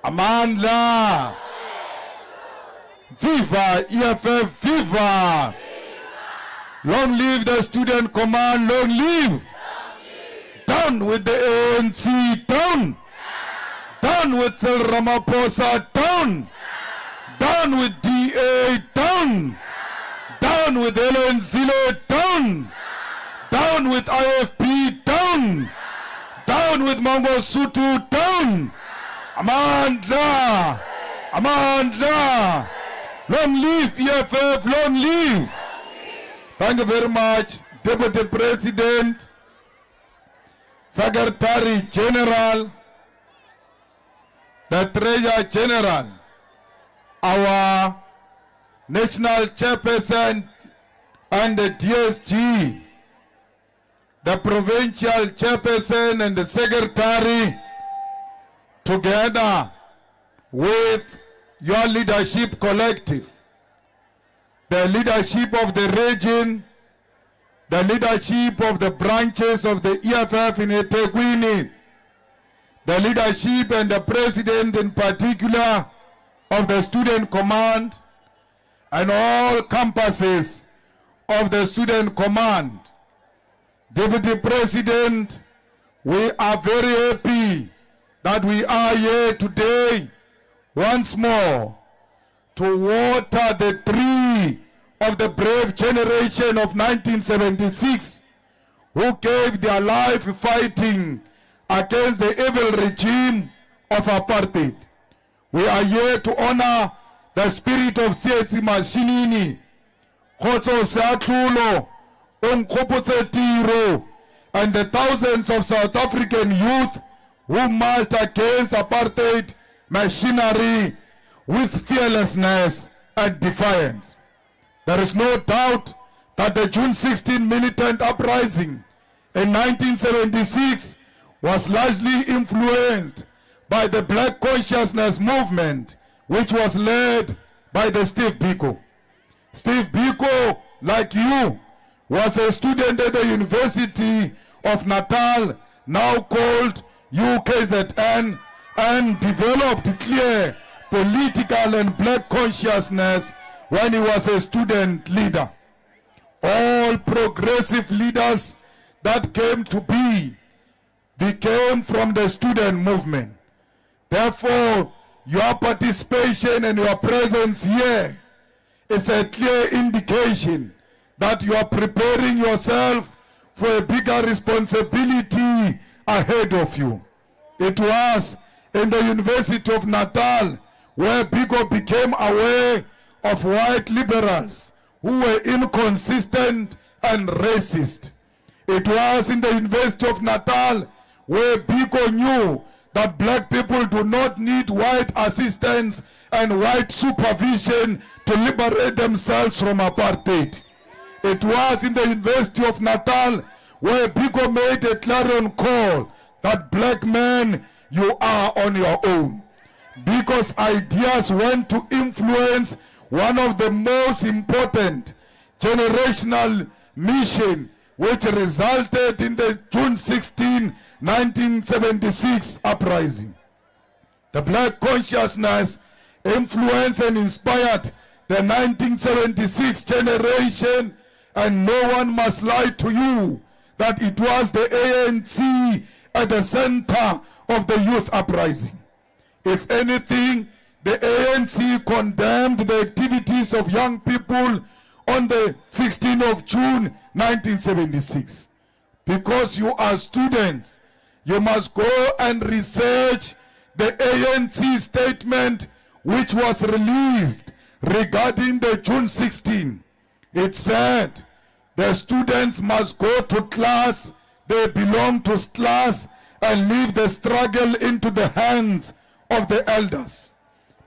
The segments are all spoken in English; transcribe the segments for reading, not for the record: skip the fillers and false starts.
Amandla. Viva EFF, viva! Long live the student command, long live! Down with the ANC, down! Down with Cyril Ramaphosa, down! Down with DA, down! Down with Helen Zille, down! Down with IFP, down! Down with Mangosuthu, down! Amandla! Amandla! Long live EFF, long live! Thank you very much, Deputy President, Secretary General, the Treasurer General, our National Chairperson and the DSG, the Provincial Chairperson and the Secretary, together with your leadership collective, the leadership of the region, the leadership of the branches of the EFF in eThekwini, the leadership and the president in particular of the student command, and all campuses of the student command. Deputy President, we are very happy that we are here today once more to water the tree of the brave generation of 1976 who gave their life fighting against the evil regime of apartheid. We are here to honor the spirit of Tsietsi Mashinini, Khotso Seatlulo, Onkgopotse Tiro, and the thousands of South African youth who marched against apartheid machinery with fearlessness and defiance. There is no doubt that the June 16 militant uprising in 1976 was largely influenced by the Black Consciousness movement, which was led by the Steve Biko. Steve Biko, like you, was a student at the University of Natal, now called UKZN, and developed clear political and black consciousness when he was a student leader. All progressive leaders that came to be became from the student movement. Therefore, your participation and your presence here is a clear indication that you are preparing yourself for a bigger responsibility ahead of you. It was in the University of Natal where Biko became aware of white liberals who were inconsistent and racist. It was in the University of Natal where Biko knew that black people do not need white assistance and white supervision to liberate themselves from apartheid. It was in the University of Natal where Biko made a clarion call that black men, you are on your own. Biko's ideas went to influence one of the most important generational mission which resulted in the June 16, 1976 uprising. The black consciousness influenced and inspired the 1976 generation, and no one must lie to you that it was the ANC at the center of the youth uprising. If anything, the ANC condemned the activities of young people on the 16th of June 1976. Because you are students, you must go and research the ANC statement which was released regarding the June 16. It said the students must go to class, they belong to class, and leave the struggle into the hands of the elders.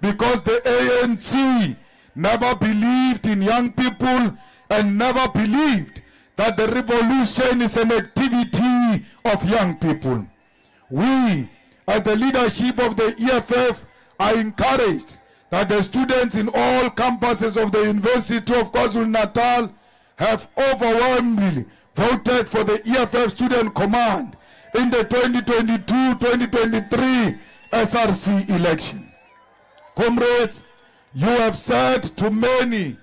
Because the ANC never believed in young people and never believed that the revolution is an activity of young people. We, as the leadership of the EFF, are encouraged that the students in all campuses of the University of KwaZulu-Natal have overwhelmingly voted for the EFF Student Command in the 2022-2023 SRC election. Comrades, you have said to many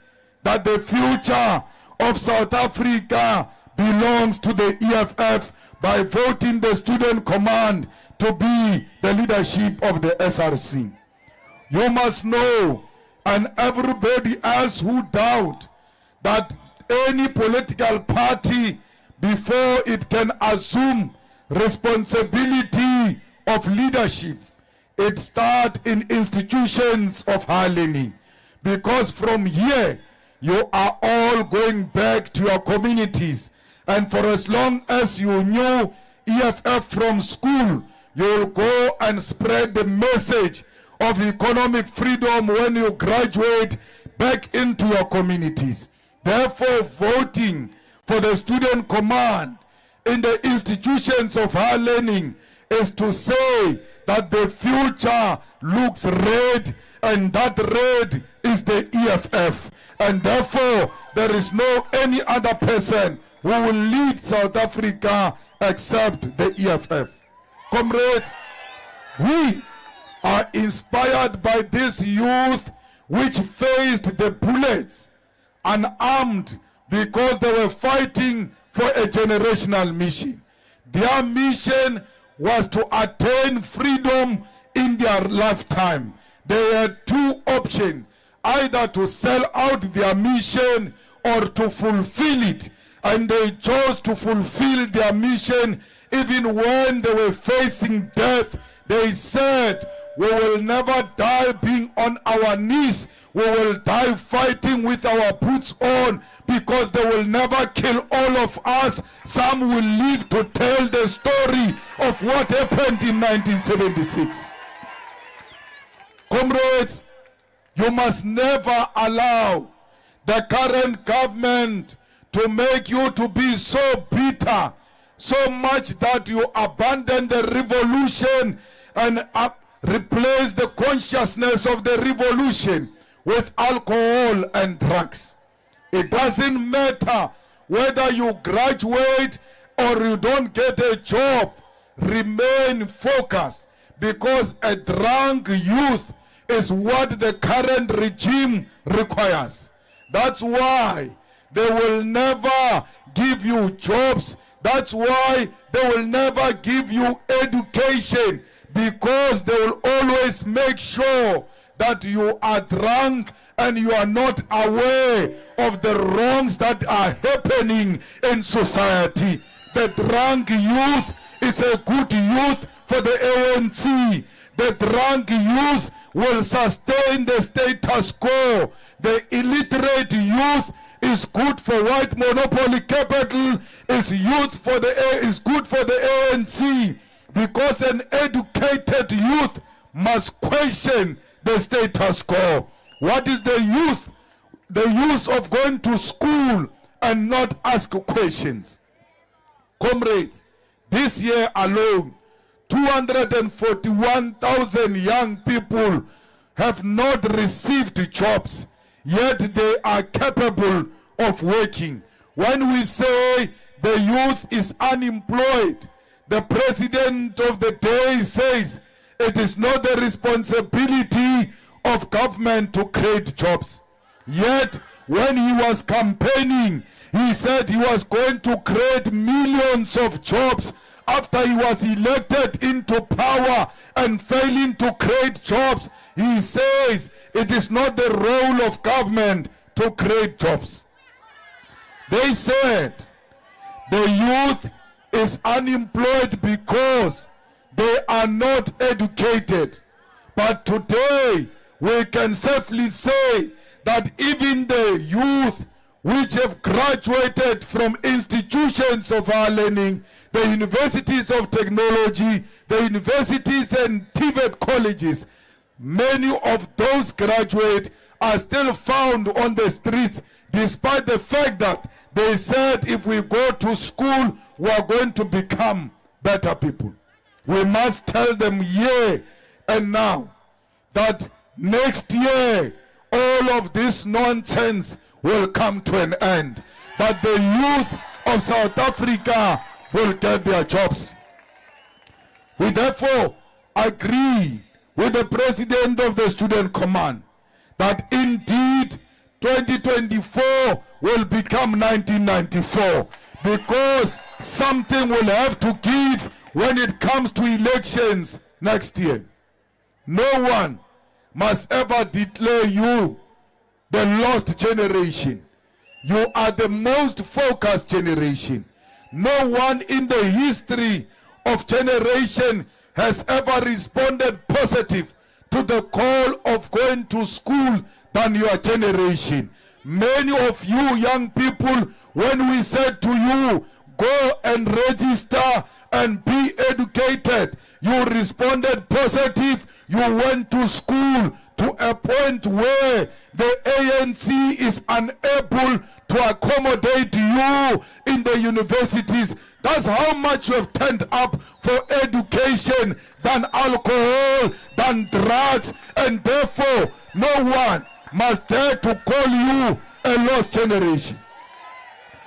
that the future of South Africa belongs to the EFF by voting the Student Command to be the leadership of the SRC. You must know, and everybody else who doubt, that any political party, before it can assume responsibility of leadership, it starts in institutions of higher learning. Because from here, you are all going back to your communities. And for as long as you knew EFF from school, you will go and spread the message of economic freedom when you graduate back into your communities. Therefore, voting for the Student Command in the institutions of higher learning is to say that the future looks red, and that red is the EFF. And therefore, there is no any other person who will lead South Africa except the EFF. Comrades, we are inspired by this youth which faced the bullets unarmed because they were fighting for a generational mission. Their mission was to attain freedom in their lifetime. They had two options, either to sell out their mission or to fulfill it. And they chose to fulfill their mission. Even when they were facing death, they said, we will never die being on our knees. We will die fighting with our boots on, because they will never kill all of us. Some will live to tell the story of what happened in 1976. Comrades, you must never allow the current government to make you to be so bitter, so much that you abandon the revolution and replace the consciousness of the revolution with alcohol and drugs. It doesn't matter whether you graduate or you don't get a job. Remain focused, because a drunk youth is what the current regime requires. That's why they will never give you jobs. That's why they will never give you education, because they will always make sure that you are drunk and you are not aware of the wrongs that are happening in society. The drunk youth is a good youth for the ANC. The drunk youth will sustain the status quo. The illiterate youth is good for white monopoly capital, is good for the ANC, because an educated youth must question the status quo. What is the youth? The use of going to school and not ask questions. Comrades, this year alone, 241,000 young people have not received jobs, yet they are capable of working. When we say the youth is unemployed, the president of the day says it is not the responsibility of government to create jobs. Yet, when he was campaigning, he said he was going to create millions of jobs. After he was elected into power and failing to create jobs, he says it is not the role of government to create jobs. They said the youth is unemployed because they are not educated. But today, we can safely say that even the youth which have graduated from institutions of higher learning, the universities of technology, the universities and TVET colleges, many of those graduates are still found on the streets, despite the fact that they said if we go to school, we are going to become better people. We must tell them here and now that next year, all of this nonsense will come to an end. That the youth of South Africa will get their jobs. We therefore agree with the president of the student command that indeed 2024 will become 1994, because something will have to give when it comes to elections next year. No one must ever declare you the lost generation. You are the most focused generation. No one in the history of generation has ever responded positive to the call of going to school than your generation. Many of you young people, when we said to you, go and register and be educated, you responded positive. You went to school to a point where the ANC is unable to accommodate you in the universities. That's how much you have turned up for education than alcohol, than drugs, and therefore no one must dare to call you a lost generation.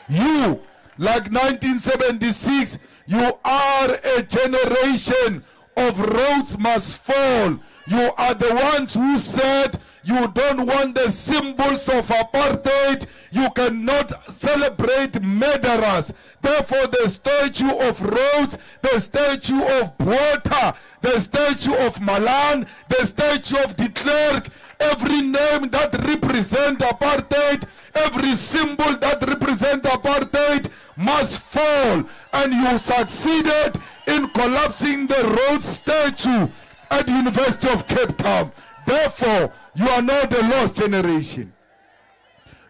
You, like 1976, you are a generation of roads must fall. You are the ones who said you don't want the symbols of apartheid. You cannot celebrate murderers. Therefore, the statue of Rhodes, the statue of Botha, the statue of Malan, the statue of de Klerk, every name that represents apartheid, every symbol that represents apartheid must fall. And you succeeded in collapsing the Rhodes statue at the University of Cape Town. Therefore, you are not the lost generation.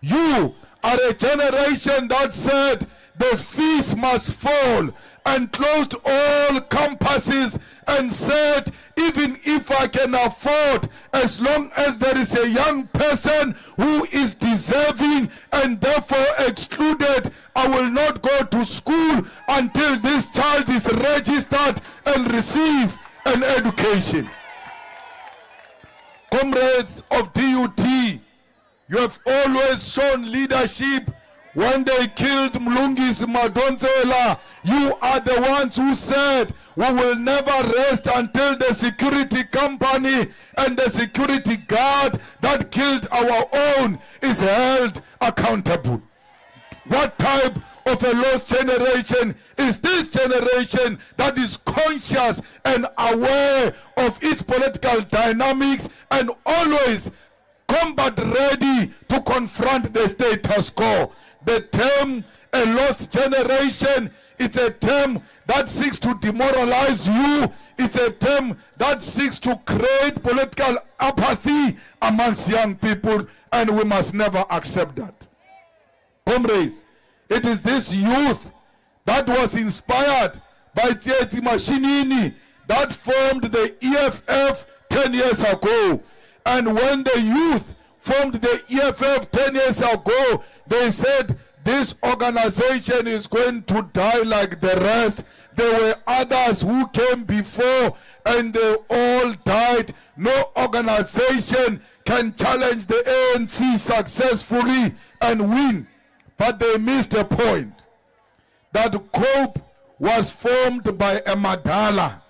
You are a generation that said the fees must fall and closed all campuses and said, even if I can afford, as long as there is a young person who is deserving and therefore excluded, I will not go to school until this child is registered and receive an education. Comrades of DUT, you have always shown leadership. When they killed Mlungisi Madonsela, you are the ones who said we will never rest until the security company and the security guard that killed our own is held accountable. What type of a lost generation is this generation that is conscious and aware of its political dynamics and always combat ready to confront the status quo? The term a lost generation, it's a term that seeks to demoralize you. It's a term that seeks to create political apathy amongst young people, and we must never accept that. Comrades, it is this youth that was inspired by Tsietsi Mashinini that formed the EFF 10 years ago. And when the youth formed the EFF 10 years ago, they said this organization is going to die like the rest. There were others who came before and they all died. No organization can challenge the ANC successfully and win. But they missed a point. That COPE was formed by a Madala.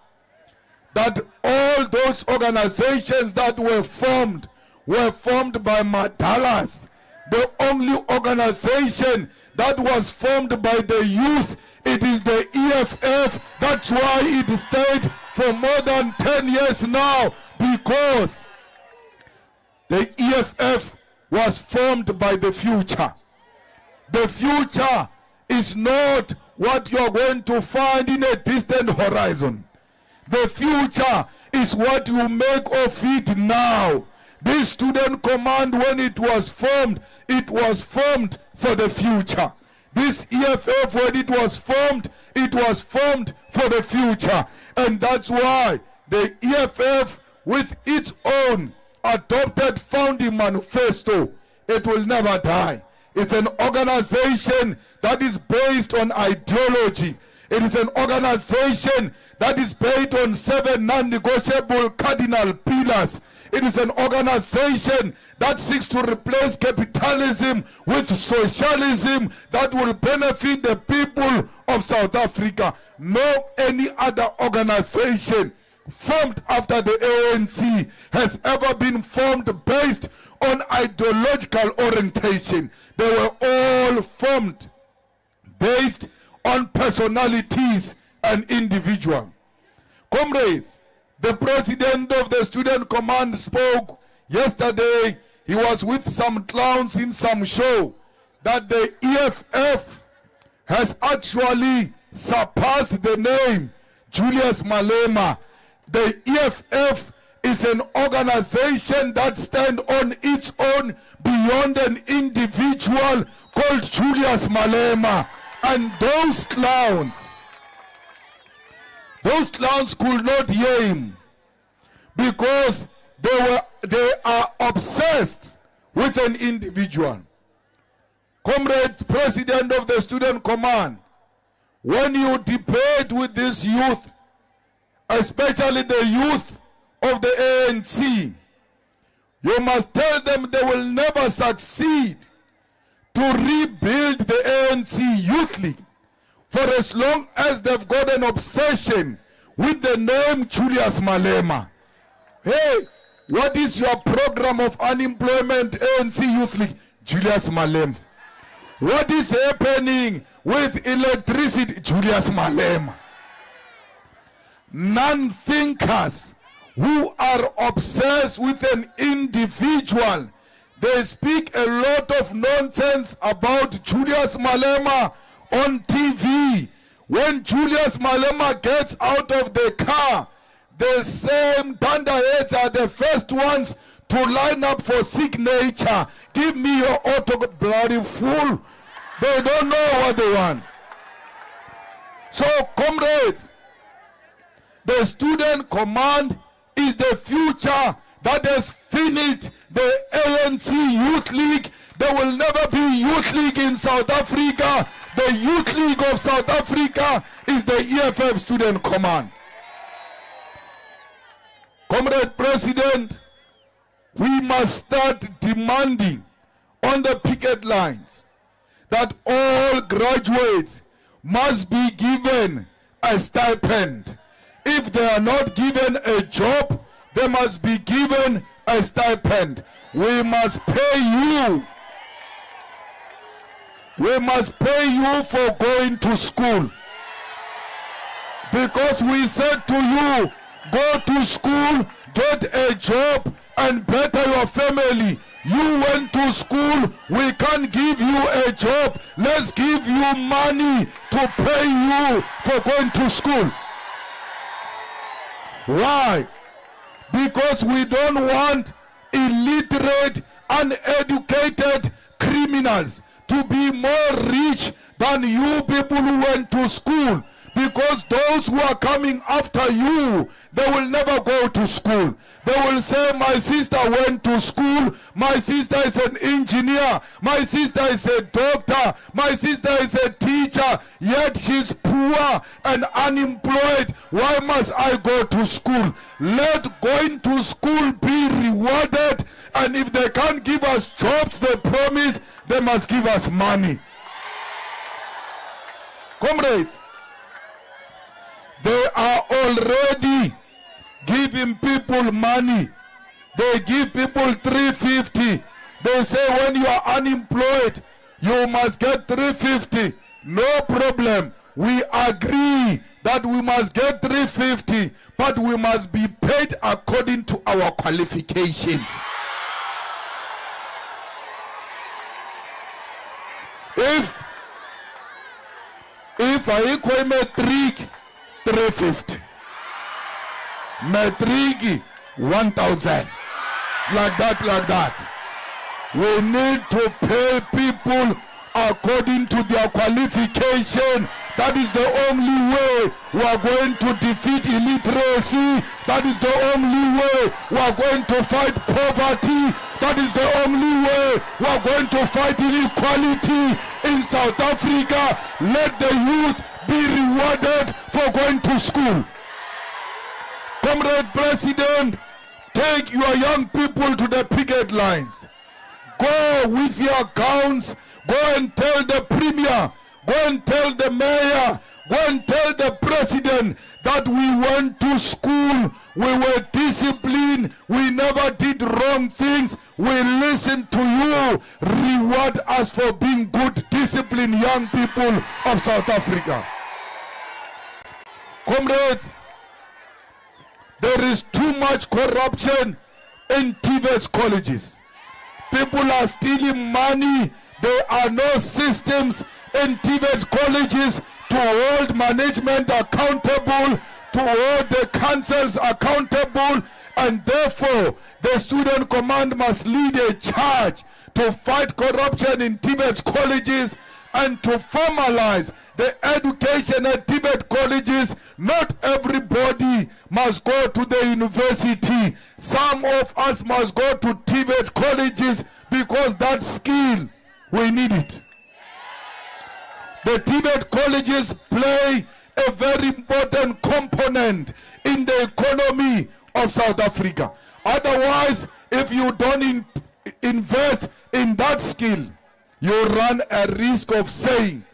That all those organizations that were formed by Madalas. The only organization that was formed by the youth, it is the EFF. That's why it stayed for more than 10 years now, because the EFF was formed by the future. The future is not what you are going to find in a distant horizon. The future is what you make of it now. This student command, when it was formed for the future. This EFF, when it was formed for the future. And that's why the EFF, with its own adopted founding manifesto, it will never die. It's an organization that is based on ideology. It is an organization that is based on 7 non-negotiable cardinal pillars. It is an organization that seeks to replace capitalism with socialism that will benefit the people of South Africa. No any other organization formed after the ANC has ever been formed based on ideological orientation. They were all formed based on personalities and individual. Comrades, the president of the Student Command spoke yesterday. He was with some clowns in some show that the EFF has actually surpassed the name Julius Malema. The EFF is an organization that stands on its own beyond an individual called Julius Malema. And those clowns could not hear him because they are obsessed with an individual. Comrade President of the Student Command, when you debate with this youth, especially the youth of the ANC, you must tell them they will never succeed to rebuild the ANC Youth League for as long as they've got an obsession with the name Julius Malema. Hey, what is your program of unemployment, ANC Youth League? Julius Malema. What is happening with electricity? Julius Malema. Non-thinkers who are obsessed with an individual, they speak a lot of nonsense about Julius Malema on TV. When Julius Malema gets out of the car, the same thunderheads are the first ones to line up for signature. Give me your autograph, bloody fool. They don't know what they want. So, comrades, the Student Command is the future that has finished the ANC Youth League. There will never be Youth League in South Africa. The Youth League of South Africa is the EFF Student Command. Comrade President, we must start demanding on the picket lines that all graduates must be given a stipend. If they are not given a job, they must be given a stipend. We must pay you. We must pay you for going to school. Because we said to you, go to school, get a job, and better your family. You went to school, we can't give you a job. Let's give you money to pay you for going to school. Why? Because we don't want illiterate, uneducated criminals to be more rich than you people who went to school. Because those who are coming after you, they will never go to school. They will say, my sister went to school, my sister is an engineer, my sister is a doctor, my sister is a teacher, yet she's poor and unemployed. Why must I go to school? Let going to school be rewarded, and if they can't give us jobs, they promise, they must give us money. Comrades, they are already giving people money. They give people 350. They say when you are unemployed, you must get 350. No problem. We agree that we must get 350, but we must be paid according to our qualifications. If I equal matric, 350. Matric 1,000. Like that. We need to pay people according to their qualification. That is the only way we are going to defeat illiteracy. That is the only way we are going to fight poverty. That is the only way we are going to fight inequality in South Africa. Let the youth be rewarded for going to school. Comrade President, take your young people to the picket lines. Go with your gowns. Go and tell the Premier. Go and tell the Mayor. Go and tell the president that we went to school, we were disciplined, we never did wrong things, we listened to you. Reward us for being good, disciplined young people of South Africa. Comrades, there is too much corruption in TVET's colleges. People are stealing money. There are no systems in TVET's colleges to hold management accountable, to hold the councils accountable, and therefore the student command must lead a charge to fight corruption in TVET's colleges and to formalize the education at TVET colleges. Not everybody must go to the university. Some of us must go to TVET colleges because that skill, we need it. The TVET colleges play a very important component in the economy of South Africa. Otherwise, if you don't invest in that skill, you run a risk of saying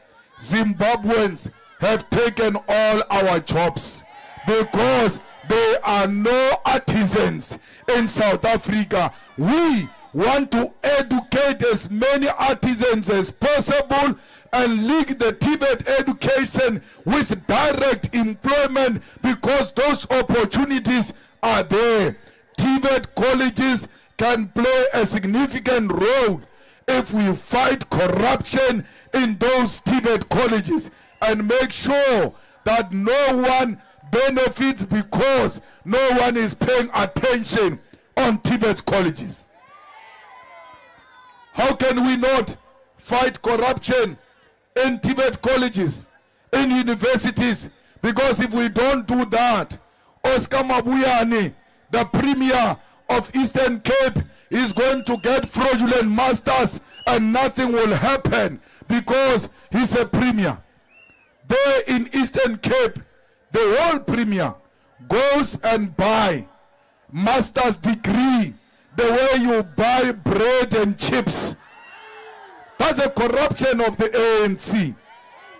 Zimbabweans have taken all our jobs, because there are no artisans in South Africa. We want to educate as many artisans as possible and link the TVET education with direct employment, because those opportunities are there. TVET colleges can play a significant role if we fight corruption in those TVET colleges and make sure that no one benefits because no one is paying attention on TVET colleges. How can we not fight corruption in TVET colleges, in universities? Because if we don't do that, Oscar Mabuyane, the Premier of Eastern Cape, is going to get fraudulent masters and nothing will happen because he's a Premier. There in Eastern Cape, the whole Premier goes and buy master's degree the way you buy bread and chips. That's a corruption of the ANC.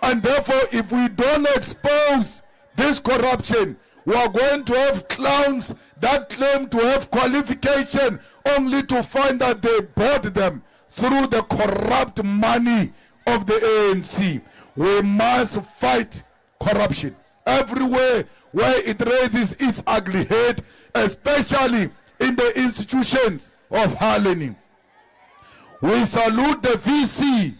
And therefore, if we don't expose this corruption, we are going to have clowns that claim to have qualification only to find that they bought them through the corrupt money of the ANC. We must fight corruption everywhere where it raises its ugly head, especially in the institutions of higher learning. We salute the VC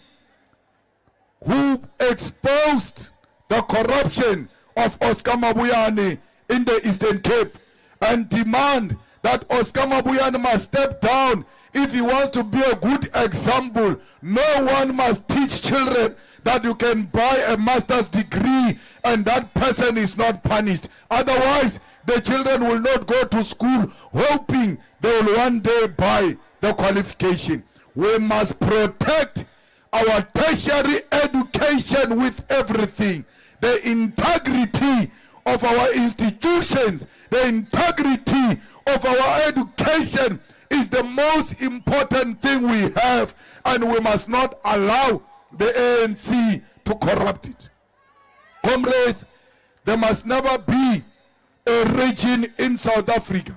who exposed the corruption of Oscar Mabuyane in the Eastern Cape and demand that Oscar Mabuyane must step down if he wants to be a good example. No one must teach children that you can buy a master's degree and that person is not punished. Otherwise, the children will not go to school hoping they will one day buy the qualification. We must protect our tertiary education with everything. The integrity of our institutions, the integrity of our education is the most important thing we have, and we must not allow the ANC to corrupt it. Comrades, there must never be a region in South Africa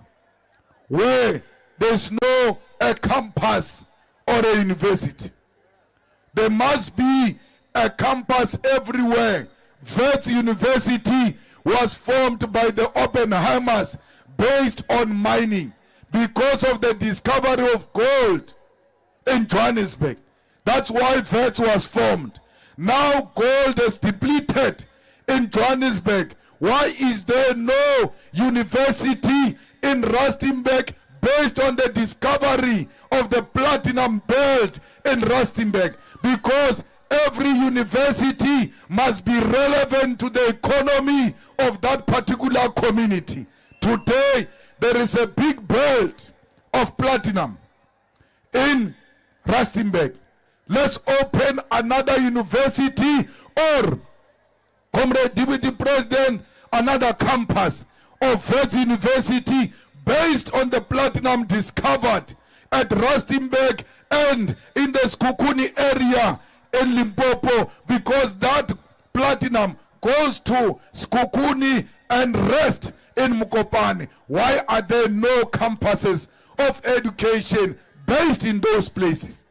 where there's no a campus or a university. There must be a campus everywhere. Wits University was formed by the Oppenheimers based on mining because of the discovery of gold in Johannesburg. That's why Wits was formed. Now gold is depleted in Johannesburg. Why is there no university in Rustenburg based on the discovery of the platinum belt in Rustenburg? Because every university must be relevant to the economy of that particular community. Today, there is a big belt of platinum in Rustenburg. Let's open another university, or, Comrade Deputy President, another campus of Wits University based on the platinum discovered at Rustenburg and in the Skukuni area in Limpopo, because that platinum goes to Skukuni and rest in Mukopane? Why are there no campuses of education based in those places?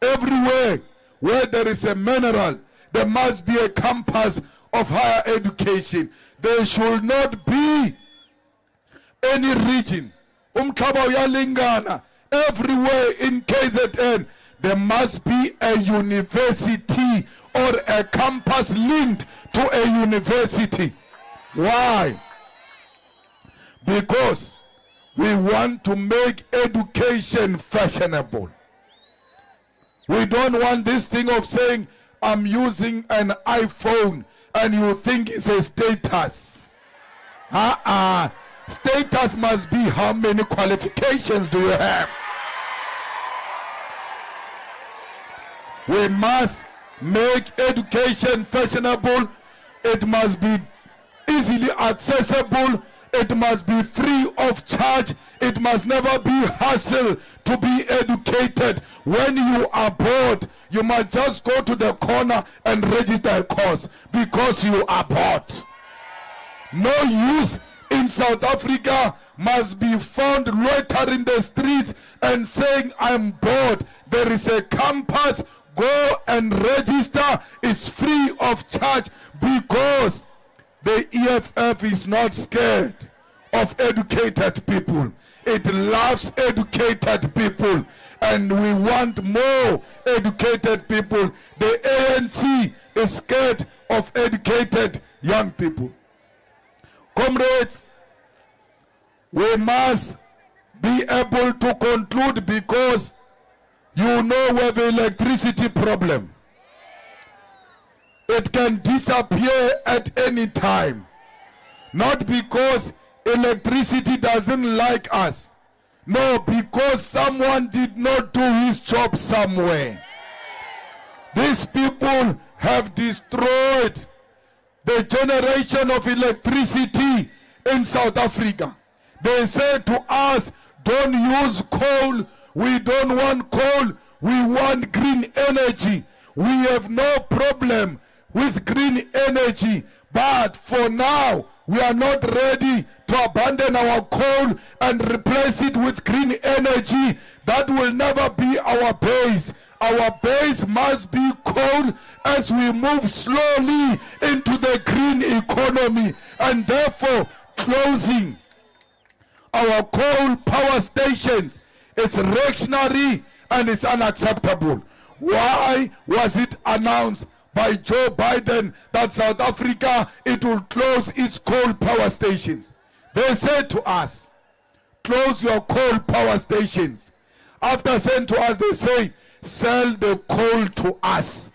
Everywhere where there is a mineral, there must be a campus of higher education. There should not be any region. Umhlaba uyalingana. Everywhere in KZN, there must be a university or a campus linked to a university. Why? Because we want to make education fashionable. We don't want this thing of saying, I'm using an iPhone and you think it's a status. Status must be how many qualifications do you have? We must make education fashionable. It must be easily accessible. It must be free of charge. It must never be hassle to be educated. When you are bored, you must just go to the corner and register a course because you are bored. No youth in South Africa must be found loitering the streets and saying, I'm bored. There is a campus. Go and register. It's free of charge because the EFF is not scared of educated people. It loves educated people, and we want more educated people. The ANC is scared of educated young people. Comrades, we must be able to conclude because you know we have an electricity problem. It can disappear at any time. Not because electricity doesn't like us. No, because someone did not do his job somewhere. These people have destroyed the generation of electricity in South Africa. They say to us, don't use coal. We don't want coal. We want green energy. We have no problem with green energy. But for now, we are not ready to abandon our coal and replace it with green energy. That will never be our base. Our base must be coal as we move slowly into the green economy, and therefore closing our coal power stations, it's reactionary and it's unacceptable. Why was it announced by Joe Biden that South Africa, it will close its coal power stations? They said to us, close your coal power stations. After saying to us, they say, sell the coal to us.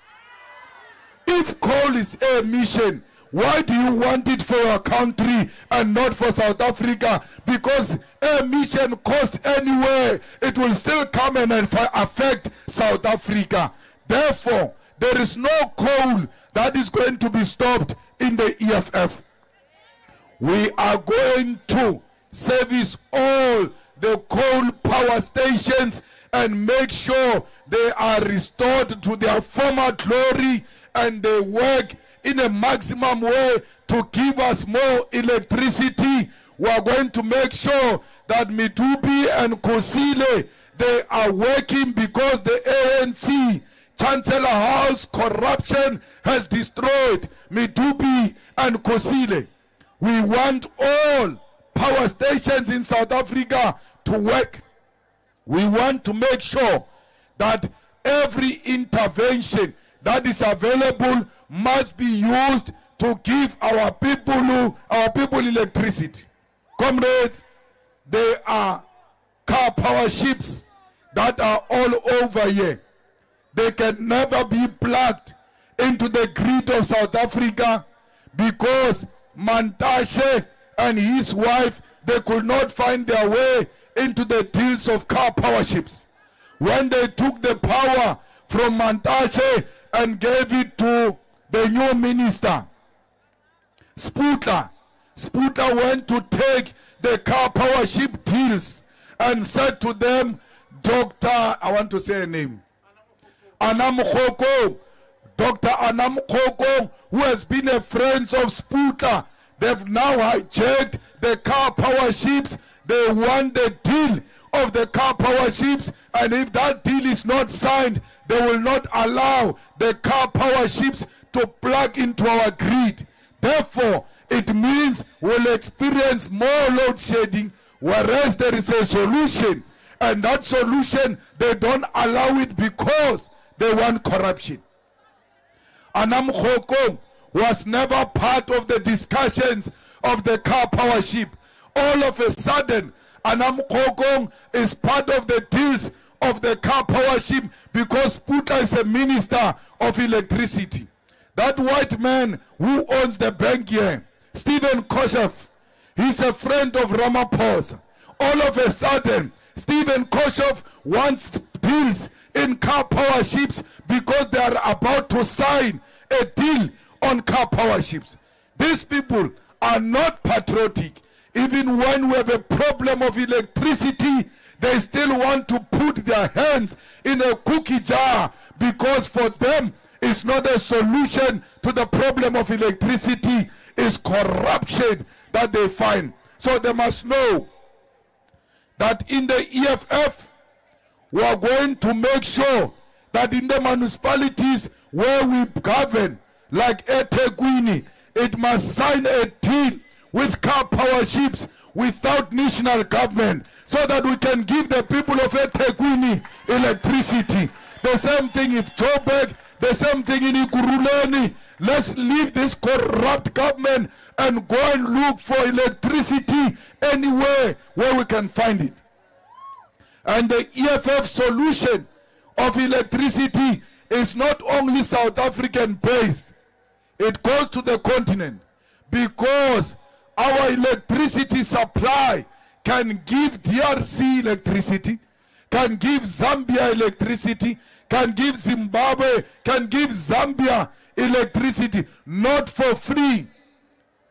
If coal is a mission, why do you want it for your country and not for South Africa? Because emission cost anywhere, it will still come and affect South Africa. Therefore, there is no coal that is going to be stopped in the EFF. We are going to service all the coal power stations and make sure they are restored to their former glory and they work in a maximum way to give us more electricity. We are going to make sure that Mitupi and Kusile, they are working because the ANC Chancellor House corruption has destroyed Mitupi and Kusile. We want all power stations in South Africa to work. We want to make sure that every intervention that is available must be used to give our people electricity. Comrades, there are car power ships that are all over here. They can never be plugged into the grid of South Africa because Mantashe and his wife, they could not find their way into the deals of car power ships. When they took the power from Mantashe and gave it to the new minister, Sputler went to take the car power ship deals and said to them, Dr. I want to say a name, Anamkhoko, Dr. Anam Kokong, who has been a friend of Sputla. They've now hijacked the car power ships. They want the deal of the car power ships, and if that deal is not signed, they will not allow the car power ships to plug into our grid. Therefore, it means we'll experience more load shedding, whereas there is a solution, and that solution, they don't allow it because they want corruption. Anam Kokong was never part of the discussions of the car power ship. All of a sudden, Anam Kokong is part of the deals of the car power ship because Sputla is a minister of electricity. That white man who owns the bank here, Stephen Koshev, he's a friend of Ramaphosa. All of a sudden, Stephen Koshev wants deals in car power ships because they are about to sign a deal on car power ships. These people are not patriotic. Even when we have a problem of electricity, they still want to put their hands in a cookie jar because for them it's not a solution to the problem of electricity. It's corruption that they find. So they must know that in the EFF, we are going to make sure that in the municipalities where we govern, like eThekwini, it must sign a deal with car power ships without national government so that we can give the people of eThekwini electricity. The same thing in Joburg, the same thing in Ikuruleni. Let's leave this corrupt government and go and look for electricity anywhere where we can find it. And the EFF solution of electricity is not only South African based, it goes to the continent, because our electricity supply can give DRC electricity, can give Zambia electricity, can give Zimbabwe, can give Zambia electricity, not for free.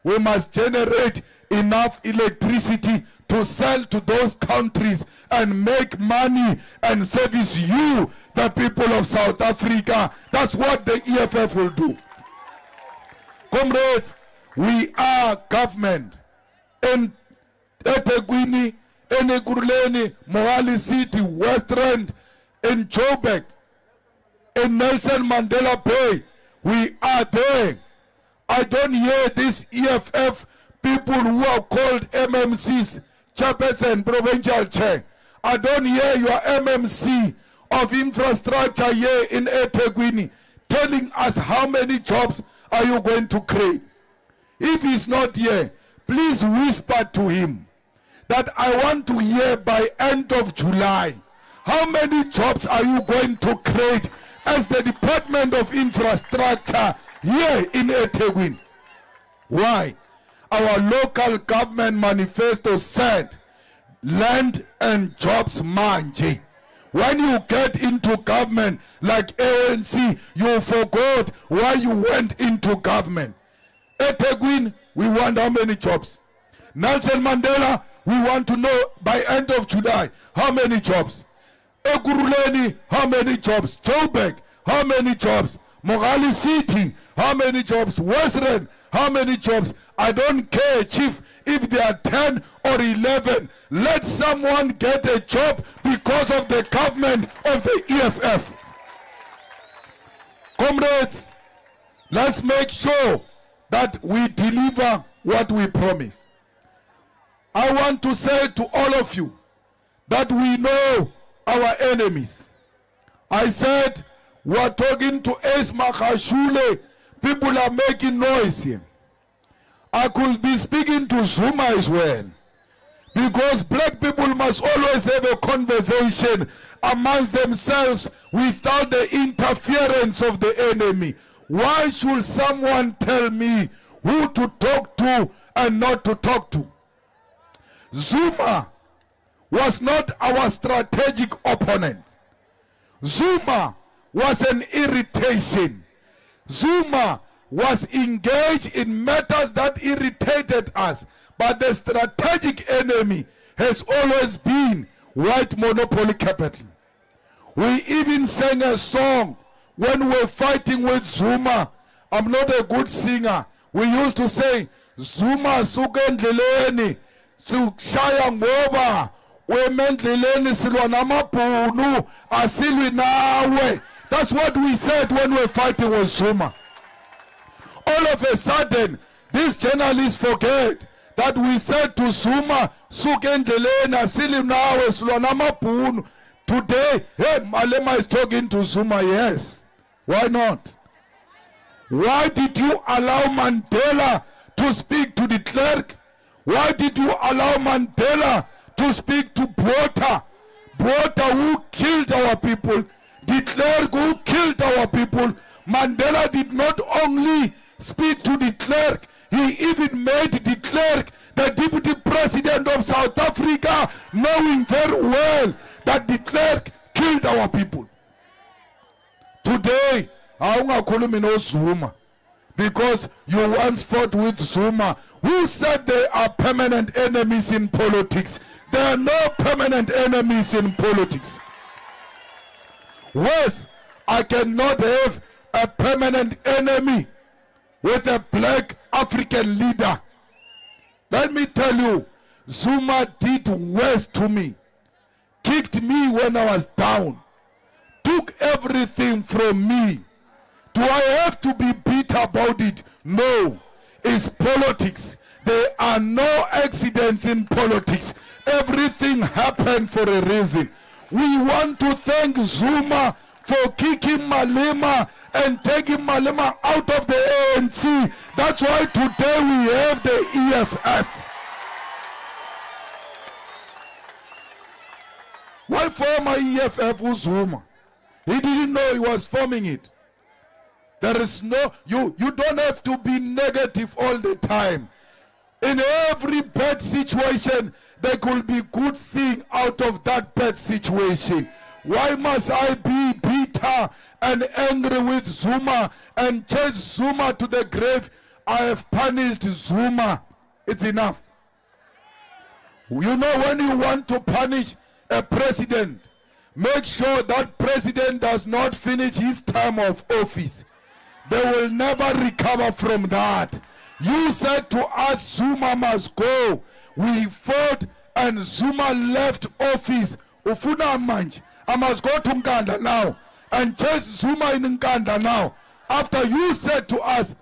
We must generate enough electricity to sell to those countries and make money and service you, the people of South Africa. That's what the EFF will do. Comrades, we are government in eThekwini, in Ekurhuleni, Mohali City, West Rand, in Joburg, in Nelson Mandela Bay. We are there. I don't hear these EFF people who are called MMCs, chairperson, provincial chair. I don't hear your MMC of infrastructure here in eThekwini telling us how many jobs are you going to create. If he's not here, please whisper to him that I want to hear by end of July, how many jobs are you going to create as the Department of Infrastructure here in eThekwini? Why? Our local government manifesto said, land and jobs manje. When you get into government like ANC, you forgot why you went into government. eThekwini, we want how many jobs? Nelson Mandela, we want to know by end of July, how many jobs? Ekurhuleni, how many jobs? Joburg, how many jobs? Mohali City, how many jobs? Western, how many jobs? I don't care, Chief, if they are 10 or 11. Let someone get a job because of the government of the EFF. Comrades, let's make sure that we deliver what we promise. I want to say to all of you that we know our enemies. I said, we're talking to Ace Makashule. People are making noise here. I could be speaking to Zuma as well, because black people must always have a conversation amongst themselves without the interference of the enemy. Why should someone tell me who to talk to and not to talk to? Zuma was not our strategic opponent. Zuma was an irritation. Zuma was engaged in matters that irritated us. But the strategic enemy has always been white monopoly capital. We even sang a song when we're fighting with Zuma, I'm not a good singer. We used to say, Zuma sukendleleni, sushaya ngoba, wemendleleni silwa namabhunu, asilwi nawe. That's what we said when we're fighting with Zuma. All of a sudden, these journalists forget that we said to Zuma, sukendleleni, asilwi nawe, silwa namabhunu. Today, hey, Malema is talking to Zuma, yes. Why not? Why did you allow Mandela to speak to the clerk? Why did you allow Mandela to speak to Botha? Botha who killed our people, the clerk who killed our people. Mandela did not only speak to the clerk, he even made the clerk the deputy president of South Africa, knowing very well that the clerk killed our people. Today, awungakhulumi no Zuma because you once fought with Zuma. Who said they are permanent enemies in politics? There are no permanent enemies in politics. Worse, I cannot have a permanent enemy with a black African leader. Let me tell you, Zuma did worse to me. Kicked me when I was down. Took everything from me. Do I have to be bitter about it? No. It's politics. There are no accidents in politics. Everything happened for a reason. We want to thank Zuma for kicking Malema and taking Malema out of the ANC. That's why today we have the EFF. Why form a EFF with Zuma? He didn't know he was forming it. There is no, you don't have to be negative all the time. In every bad situation, there could be good thing out of that bad situation. Why must I be bitter and angry with Zuma and chase Zuma to the grave? I have punished Zuma. It's enough. You know, when you want to punish a president, make sure that president does not finish his term of office. They will never recover from that. You said to us, Zuma must go. We fought and Zuma left office. Ufuna manje. I must go to Nkandla now and chase Zuma in Nkandla now. After you said to us,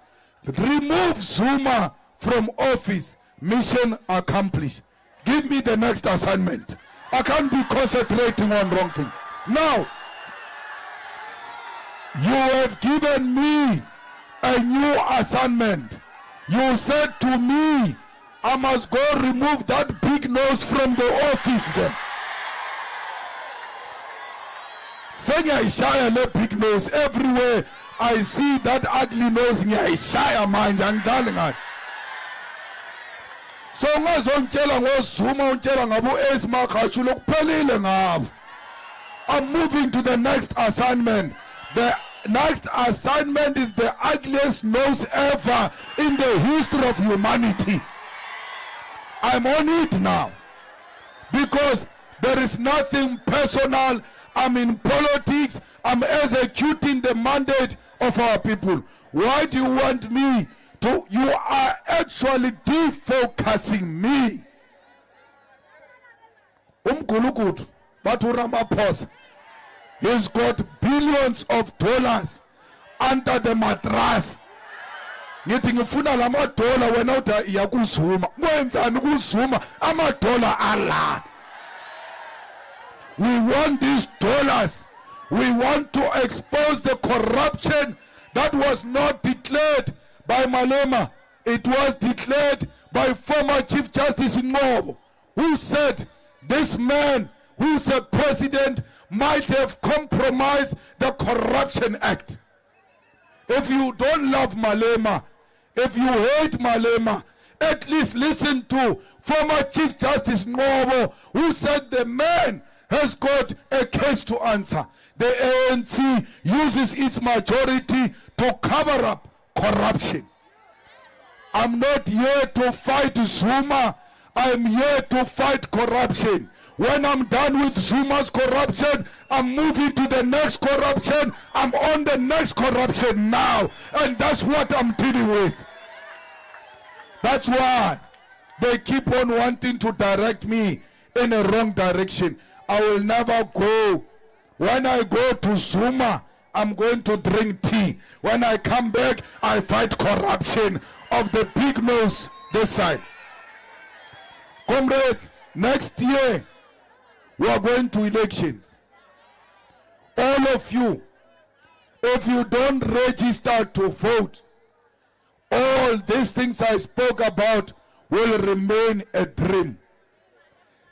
remove Zuma from office, mission accomplished. Give me the next assignment. I can't be concentrating on wrong thing. Now, you have given me a new assignment. You said to me, I must go remove that big nose from the office there. Sengiyayishaya le big nose everywhere. I see that ugly nose. Ngiyayishaya manje angidlali ngayo. So ungazongitshela ngoZuma ungitshela ngabo eSmakhachu lokuphelile ngabo. I'm moving to the next assignment. The next assignment is the ugliest nose ever in the history of humanity. I'm on it now because there is nothing personal. I'm in politics. I'm executing the mandate of our people. Why do you want me to? You are actually defocusing me. Umgulukudu Baturama, he's got billions of dollars under the mattress. Ngithi ngifuna lama dollar wena uthi iyakuzuma. Kwenzani ukuzuma ama dollar ala? We want these dollars. We want to expose the corruption that was not declared by Malema. It was declared by former Chief Justice Ngobo, who said this man who's a president might have compromised the Corruption Act. If you don't love Malema, if you hate Malema, at least listen to former Chief Justice Ngobo, who said the man has got a case to answer. The ANC uses its majority to cover up corruption. I'm not here to fight Zuma. I'm here to fight corruption. When I'm done with Zuma's corruption, I'm moving to the next corruption. I'm on the next corruption now. And that's what I'm dealing with. That's why they keep on wanting to direct me in a wrong direction. I will never go. When I go to Zuma, I'm going to drink tea. When I come back, I fight corruption of the big nose this side. Comrades, next year, we are going to elections. All of you, if you don't register to vote, all these things I spoke about will remain a dream.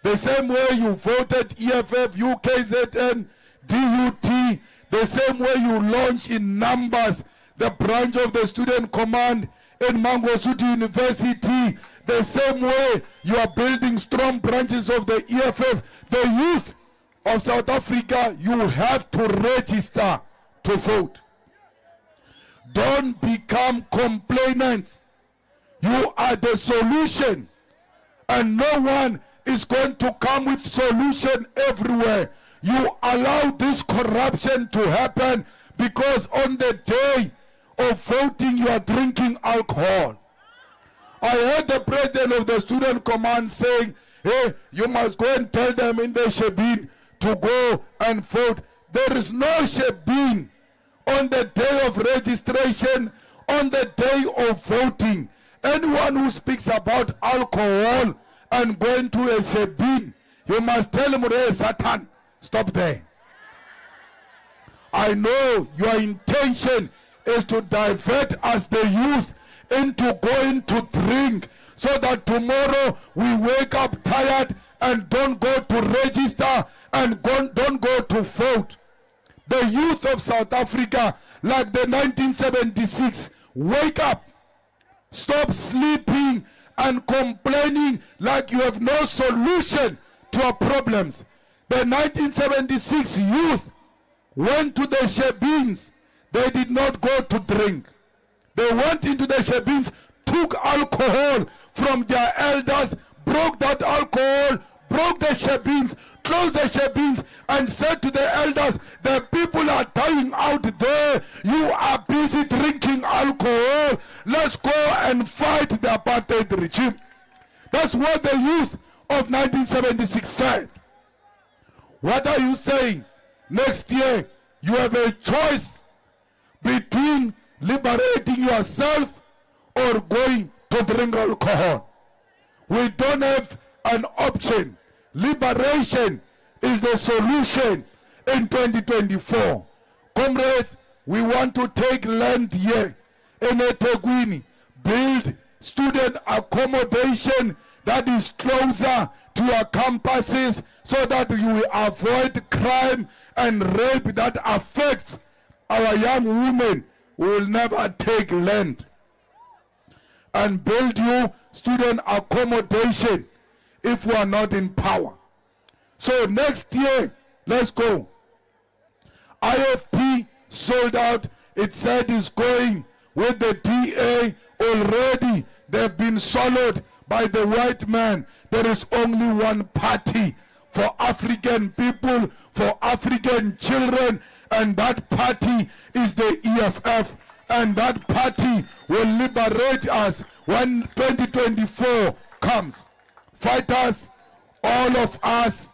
The same way you voted EFF, UKZN, DUT, the same way you launch in numbers the branch of the student command in Mangosuthu University, the same way you are building strong branches of the EFF, the youth of South Africa, you have to register to vote. Don't become complainants. You are the solution, and no one is going to come with solution everywhere. You allow this corruption to happen because on the day of voting you are drinking alcohol. I heard the president of the student command saying, hey, you must go and tell them in the Shebeen to go and vote. There is no Shebeen on the day of registration, on the day of voting. Anyone who speaks about alcohol and going to a Shebeen, you must tell him, hey, Satan, stop there. I know your intention is to divert us, the youth, into going to drink so that tomorrow we wake up tired and don't go to register and don't go to vote. The youth of South Africa, like the 1976, wake up. Stop sleeping and complaining like you have no solution to our problems. The 1976 youth went to the Shebeens. They did not go to drink. They went into the Shebeens, took alcohol from their elders, broke that alcohol, broke the Shebeens, closed the Shebeens, and said to the elders, the people are dying out there. You are busy drinking alcohol. Let's go and fight the apartheid regime. That's what the youth of 1976 said. What are you saying? Next year, you have a choice between liberating yourself or going to drink alcohol. We don't have an option. Liberation is the solution in 2024. Comrades, we want to take land here in eThekwini, build student accommodation that is closer to our campuses so that we will avoid crime and rape that affects our young women. We will never take land. And build you student accommodation if we are not in power. So next year, let's go. IFP sold out. It said it's going with the DA already. They've been swallowed by the white man. There is only one party for African people, for African children, and that party is the EFF. And that party will liberate us when 2024 comes. Fighters, all of us,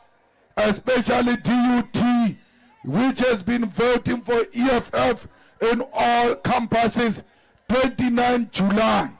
especially DUT, which has been voting for EFF in all campuses, 29 July.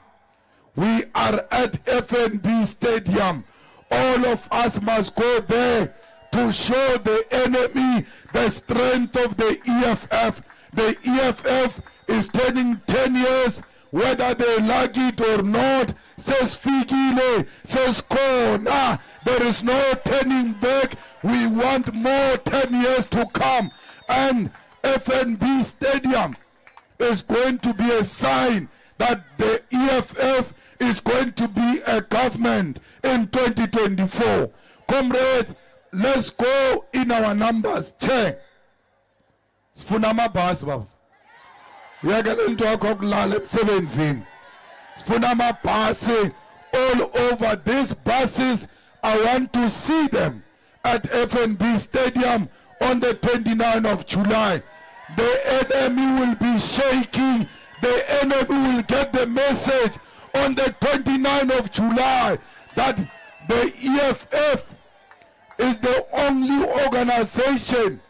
We are at FNB Stadium. All of us must go there to show the enemy the strength of the EFF. The EFF is turning 10 years, whether they like it or not. Says Fikile, says Kona. There is no turning back. We want more 10 years to come. And FNB Stadium is going to be a sign that the EFF is going to be a government in 2024. Comrades, let's go in our numbers. Che. Sifuna bus baba. Uyakela into yakho kulala emsebenzini. Sifuna bus all over. These buses, I want to see them. at FNB Stadium on the 29th of July. The enemy will be shaking. The enemy will get the message on the 29th of July that the EFF is the only organization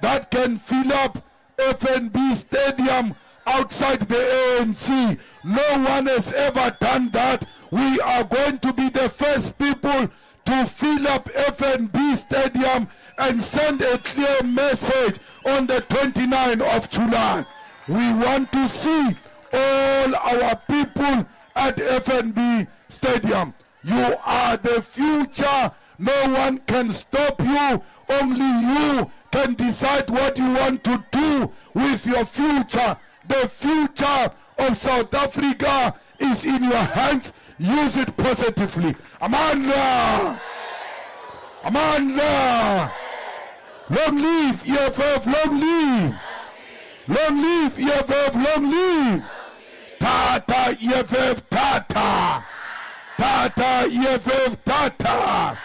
that can fill up FNB Stadium outside the ANC. No one has ever done that. We are going to be the first people to fill up FNB Stadium and send a clear message on the 29th of July. We want to see all our people at FNB Stadium. You are the future. No one can stop you. Only you can decide what you want to do with your future. The future of South Africa is in your hands. Use it positively. Amanda! Amanda! Long live EFF, long live! Long live EFF, long live! Tata EFF, Tata! Tata EFF, Tata!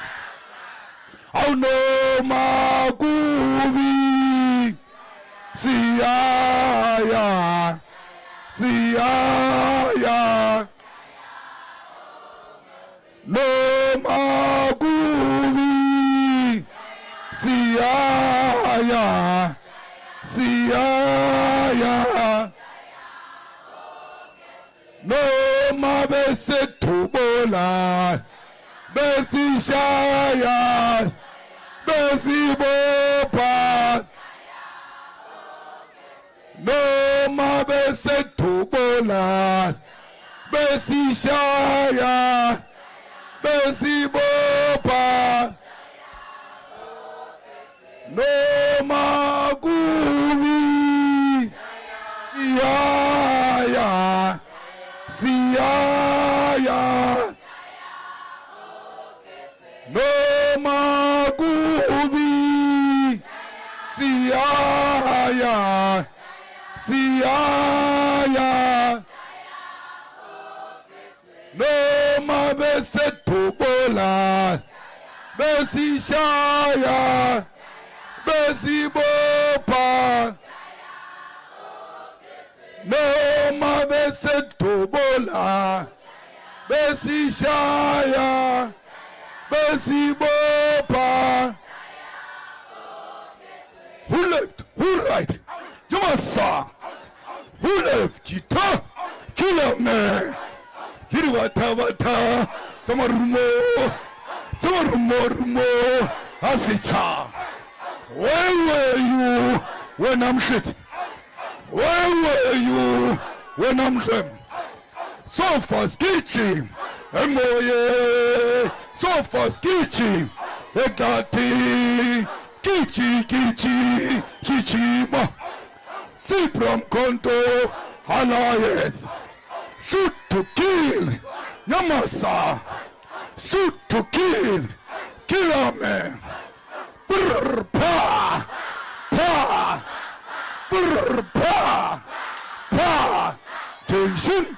Auno maguvi Siaya Siaya No maguvi Siaya Siaya No mabese tubola Besishaya Besibopa No mabese tubola Besishaya Besibopa No maguli Siaya Siaya No magubi Siaya Siaya No mabese tubola Besishaya Besibopa No mabese tubola Besishaya Besibopa. Who left? Who right? You must saw. Who left? Kita. Killer man. Hirwata. Samarumo. Samarumo. Asicha. Where were you when I'm shit? Where were you when I'm them? So far, skitchy. Emoye. So far, skitchy. Egati. Kichi, kichi, kichima. See from Konto. Alliance. Shoot to kill. Yamasa. Shoot to kill. Killer man. Brr, pa. Pa. Brr, pa. Pa. Tension.